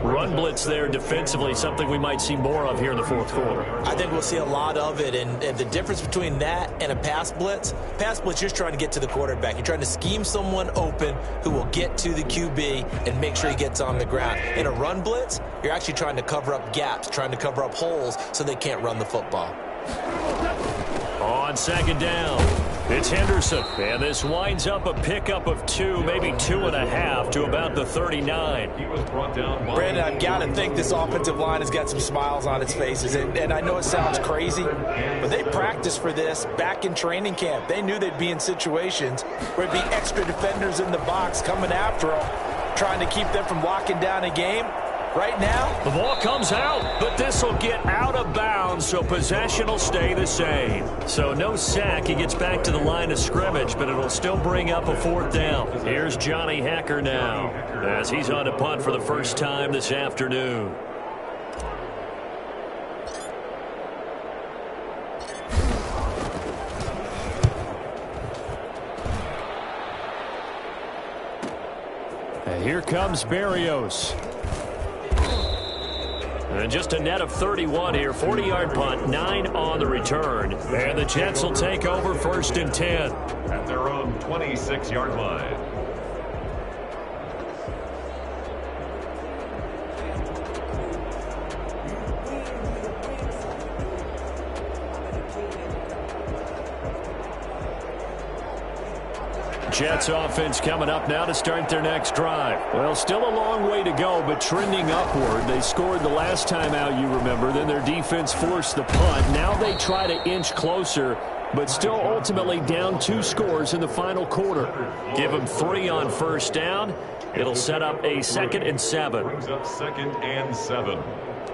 Run blitz there defensively, something we might see more of here in the fourth quarter. I think we'll see a lot of it, and the difference between that and a pass blitz, you're just trying to get to the quarterback. You're trying to scheme someone open who will get to the QB and make sure he gets on the ground. In a run blitz, you're actually trying to cover up gaps, trying to cover up holes so they can't run the football. On 2nd down, it's Henderson, and this winds up a pickup of 2, maybe 2.5 to about the 39. He was brought down. Brandon, I've got to think this offensive line has got some smiles on its faces, and I know it sounds crazy, but they practiced for this back in training camp. They knew they'd be in situations where it'd be extra defenders in the box coming after them, trying to keep them from locking down a game. Right now, the ball comes out, but this will get out of bounds, so possession will stay the same. So no sack. He gets back to the line of scrimmage, but it'll still bring up a 4th down. Here's Johnny Hecker now as he's on to punt for the first time this afternoon. And here comes Berrios. And just a net of 31 here. 40-yard punt, 9 on the return. And the Jets will take over 1st and 10. At their own 26-yard line. Jets offense coming up now to start their next drive. Well, still a long way to go, but trending upward. They scored the last time out, you remember. Then their defense forced the punt. Now they try to inch closer, but still ultimately down 2 scores in the final quarter. Give them 3 on 1st down. It'll set up a 2nd and 7. Brings up 2nd and 7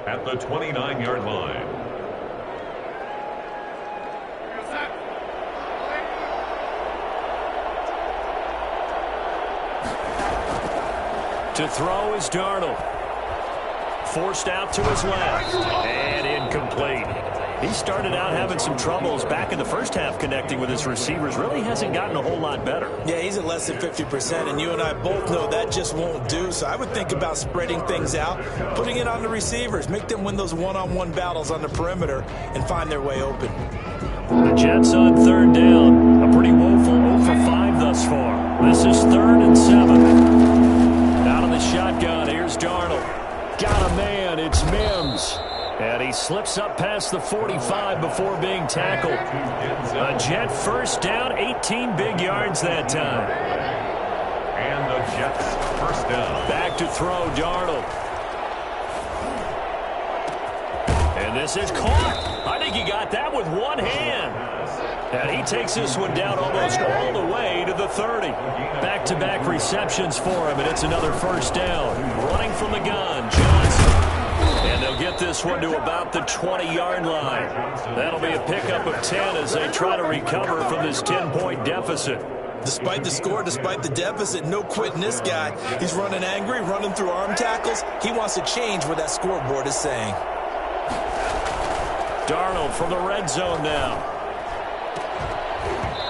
at the 29-yard line. To throw is Darnold. Forced out to his left. And incomplete. He started out having some troubles back in the first half connecting with his receivers. Really hasn't gotten a whole lot better. Yeah, he's at less than 50%, and you and I both know that just won't do. So I would think about spreading things out, putting it on the receivers, make them win those one-on-one battles on the perimeter, and find their way open. The Jets on 3rd down. A pretty woeful 0 for 5 thus far. This is 3rd and 7. Out of the shotgun, here's Darnold. Got a man, it's Mims. And he slips up past the 45 before being tackled. A Jet 1st down, 18 big yards that time. And the Jets 1st down. Back to throw, Darnold. And this is caught. I think he got that with one hand. And he takes this one down almost all the way to the 30. Back-to-back receptions for him, and it's another 1st down. Running from the gun, Johnson. And they'll get this one to about the 20-yard line. That'll be a pickup of 10 as they try to recover from this 10-point deficit. Despite the score, despite the deficit, no quitting this guy. He's running angry, running through arm tackles. He wants to change what that scoreboard is saying. Darnold from the red zone now.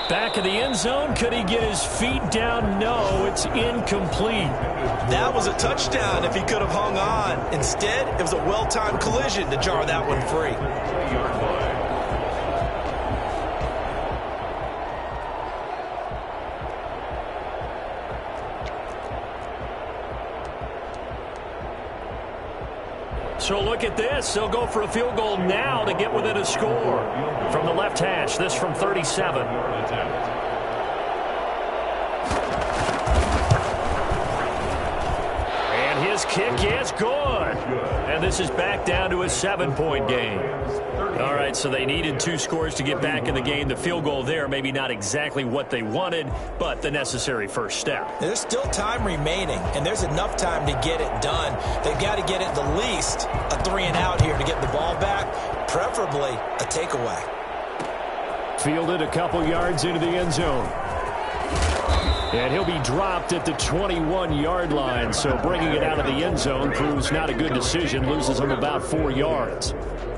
Back of the end zone. Could he get his feet down? No, it's incomplete. That was a touchdown if he could have hung on. Instead, it was a well-timed collision to jar that one free. So look at this. They'll go for a field goal now to get within a score. From the left hash, this from 37. And his kick is good. And this is back down to a 7-point game. All right, so they needed 2 scores to get back in the game. The field goal there, maybe not exactly what they wanted, but the necessary first step. There's still time remaining, and there's enough time to get it done. They've got to get at the least a 3-and-out here to get the ball back, preferably a takeaway. Fielded a couple yards into the end zone. And he'll be dropped at the 21-yard line, so bringing it out of the end zone proves not a good decision, loses him about 4 yards.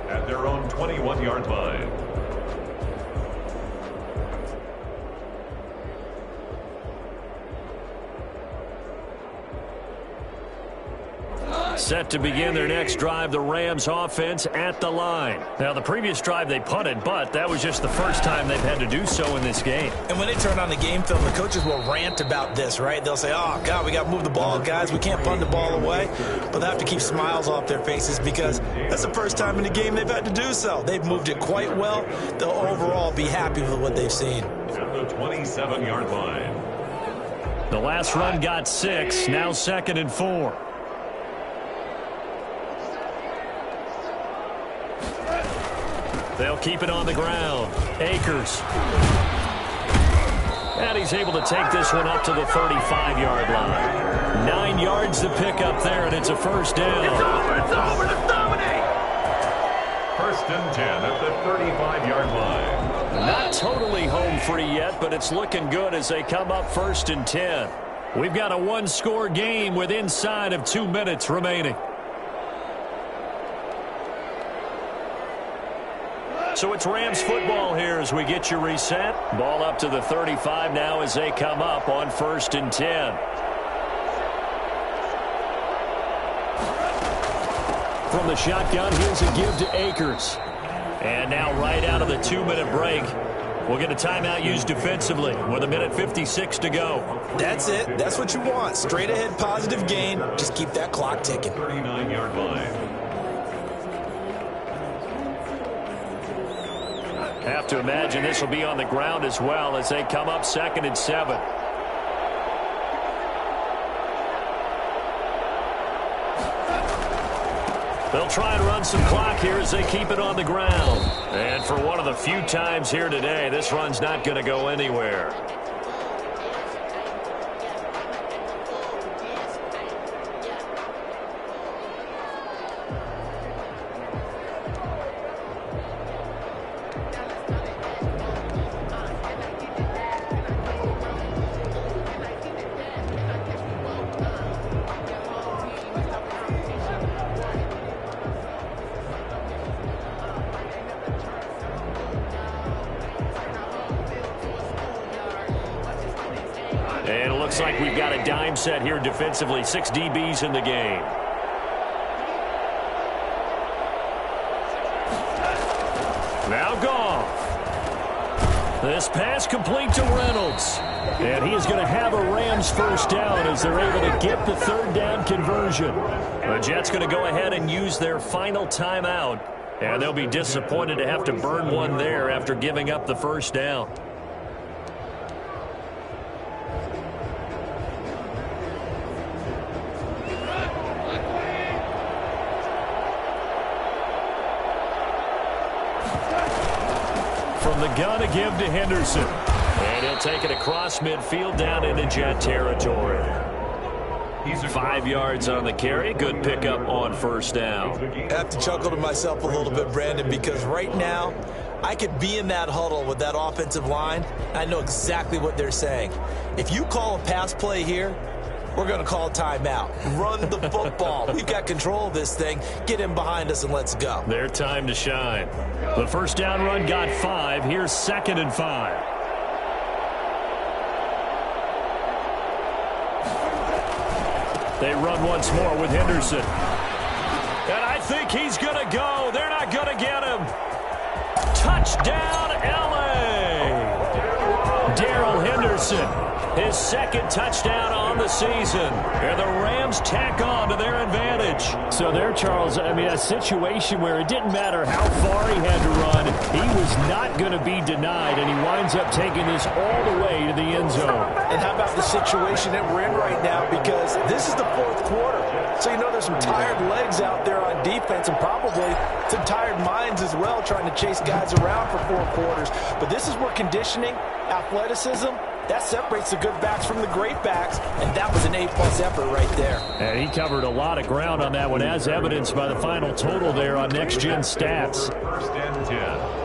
At their own 21-yard line. Set to begin their next drive, the Rams offense at the line. Now, the previous drive they punted, but that was just the first time they've had to do so in this game. And when they turn on the game film, the coaches will rant about this, right? They'll say, oh, God, we got to move the ball, guys. We can't punt the ball away. But they have to keep smiles off their faces because that's the first time in the game they've had to do so. They've moved it quite well. They'll overall be happy with what they've seen. At the 27-yard line. The last run got 6, now 2nd and 4. They'll keep it on the ground. Akers. And he's able to take this one up to the 35-yard line. 9 yards to pick up there, and it's a first down. It's over, let's dominate! 1st and 10 at the 35-yard line. Not totally home free yet, but it's looking good as they come up 1st and 10. We've got a 1-score game with inside of 2 minutes remaining. So it's Rams football here as we get you reset. Ball up to the 35 now as they come up on 1st and 10. From the shotgun, here's a give to Akers. And now right out of the 2-minute break, we'll get a timeout used defensively with 1:56 to go. That's it. That's what you want. Straight ahead positive gain. Just keep that clock ticking. 39-yard line. Have to imagine this will be on the ground as well as they come up 2nd and 7. They'll try and run some clock here as they keep it on the ground. And for one of the few times here today, this run's not going to go anywhere. And it looks like we've got a dime set here defensively. 6 DBs in the game. Now Goff. This pass complete to Reynolds. And he is going to have a Rams first down as they're able to get the 3rd down conversion. The Jets going to go ahead and use their final timeout. And they'll be disappointed to have to burn one there after giving up the first down. From the gun to give to Henderson. And he'll take it across midfield down into Jet territory. 5 yards on the carry. Good pickup on 1st down. I have to chuckle to myself a little bit, Brandon, because right now I could be in that huddle with that offensive line. I know exactly what they're saying. If you call a pass play here, we're going to call a timeout. Run the football. We've got control of this thing. Get in behind us and let's go. Their time to shine. The first down run got 5. Here's 2nd and 5. They run once more with Henderson. And I think he's going to go. They're not going to get him. Touchdown, L.A. Darrell Henderson, his 2nd touchdown on the season. And the Rams tack on to their advantage. So there, Charles, I mean, a situation where it didn't matter how far he had to run. He was not going to be denied, and he winds up taking this all the way to the end zone. And how about the situation that we're in right now? Because this is the 4th quarter. So you know there's some tired legs out there on defense and probably some tired minds as well trying to chase guys around for 4 quarters. But this is where conditioning, athleticism, that separates the good backs from the great backs, and that was an A-plus effort right there. And he covered a lot of ground on that one, as evidenced by the final total there on Next Gen Stats. 1st and 10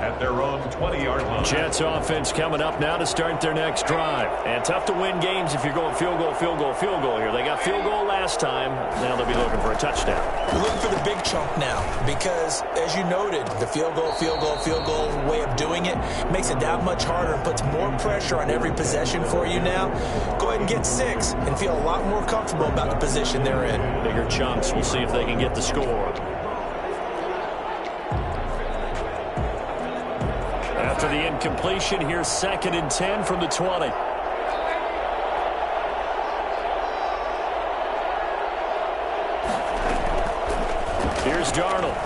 at their own 20-yard line. Jets offense coming up now to start their next drive. And tough to win games if you're going field goal, field goal, field goal here. They got field goal last time. Now they'll be looking for a touchdown. We're looking for the big chunk now because, as you noted, the field goal way of doing it makes it that much harder and puts more pressure on every possession for you now. Go ahead and get 6 and feel a lot more comfortable about the position they're in. Bigger chunks. We'll see if they can get the score. After the incompletion, here's 2nd and 10 from the 20. Here's Darnold.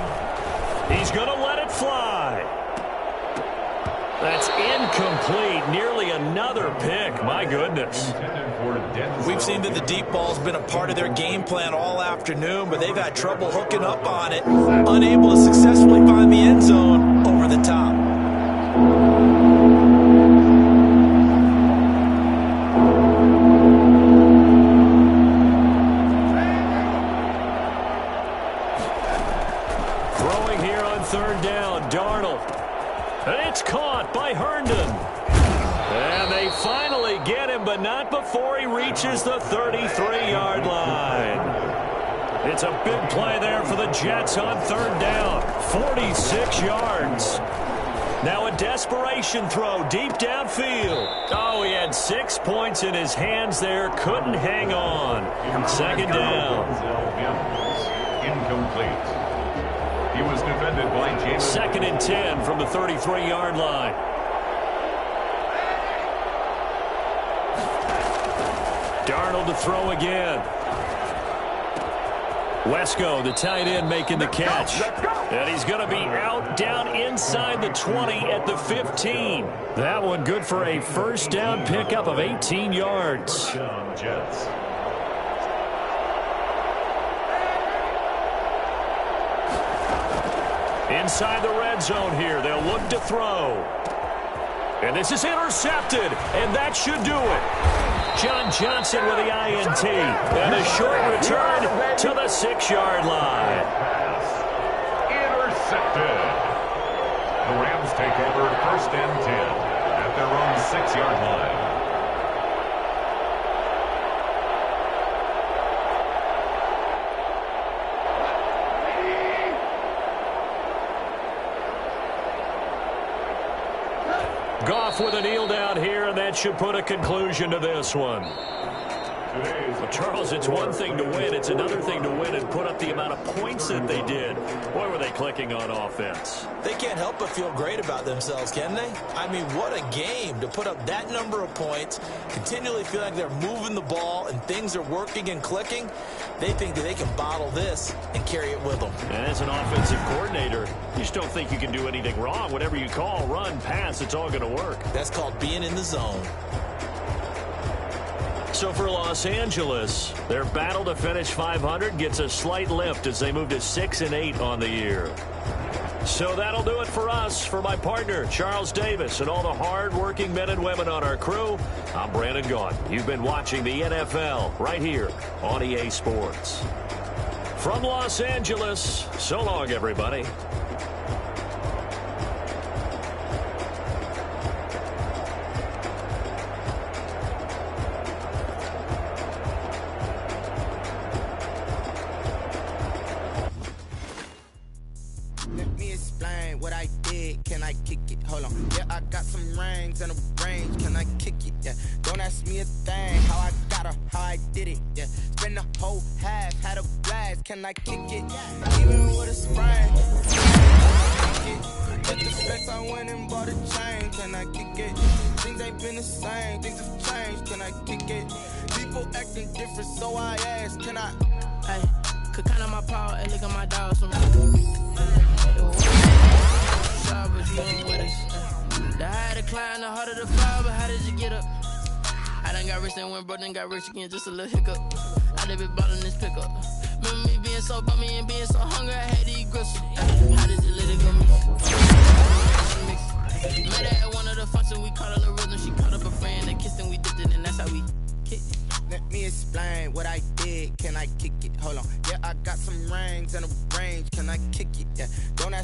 He's going to let it fly. That's incomplete. Nearly another pick. My goodness. We've seen that the deep ball's been a part of their game plan all afternoon, but they've had trouble hooking up on it. Unable to successfully find the end zone over the top. Throwing here on 3rd down, Darnold. And it's caught by Herndon. And they finally get him, but not before he reaches the 33-yard line. It's a big play there for the Jets on 3rd down. 46 yards. Now a desperation throw deep downfield. Oh, he had 6 points in his hands there. Couldn't hang on. 2nd down. Incomplete. He was defended by James. 2nd and 10 from the 33-yard line. Darnold to throw again. Wesco, the tight end, making the catch. And he's going to be out down inside the 20 at the 15. That one good for a 1st down pickup of 18 yards. Jets. Inside the red zone here. They'll look to throw. And this is intercepted. And that should do it. John Johnson with the INT. And a short return to the 6-yard line. Intercepted. The Rams take over 1st and 10 at their own 6-yard line. Goff with a kneel down here, and that should put a conclusion to this one. Well, Charles, it's one thing to win. It's another thing to win and put up the amount of points that they did. Boy, were they clicking on offense. They can't help but feel great about themselves, can they? I mean, what a game to put up that number of points, continually feel like they're moving the ball and things are working and clicking. They think that they can bottle this and carry it with them. And as an offensive coordinator, you just don't think you can do anything wrong. Whatever you call, run, pass, it's all going to work. That's called being in the zone. So for Los Angeles, their battle to finish 500 gets a slight lift as they move to 6-8 on the year. So that'll do it for us. For my partner, Charles Davis, and all the hard-working men and women on our crew, I'm Brandon Gaudin. You've been watching the NFL right here on EA Sports. From Los Angeles, so long, everybody. did, can I kick it? Hold on. Yeah, I got some rings and a range, can I kick it? Yeah, don't ask me a thing, how I got her, how I did it. Yeah, spend the whole half, had a blast, can I kick it? Even with a sprain, with the flex, I went and bought a chain, can I kick it? Things ain't been the same, things have changed, can I kick it? People acting different, so I ask, can I? Hey, could count on my power and look at my dogs from Sorry, but you ain't with us. The higher the climb, the harder the fall, but how did you get up? I done got rich and went broke, then got rich again, just a little hiccup. I done been ballin' this pickup. Remember me being so bummy and being so hungry, I had to eat gristle. How did you let it go mix? Met her at one of the functions, we caught a little rhythm. She caught up a friend, they kissed and we dipped it, and that's how we kicked it. Let me explain what I did, can I kick it? Hold on, yeah, I got some rings and a range, can I kick it? Yeah, don't ask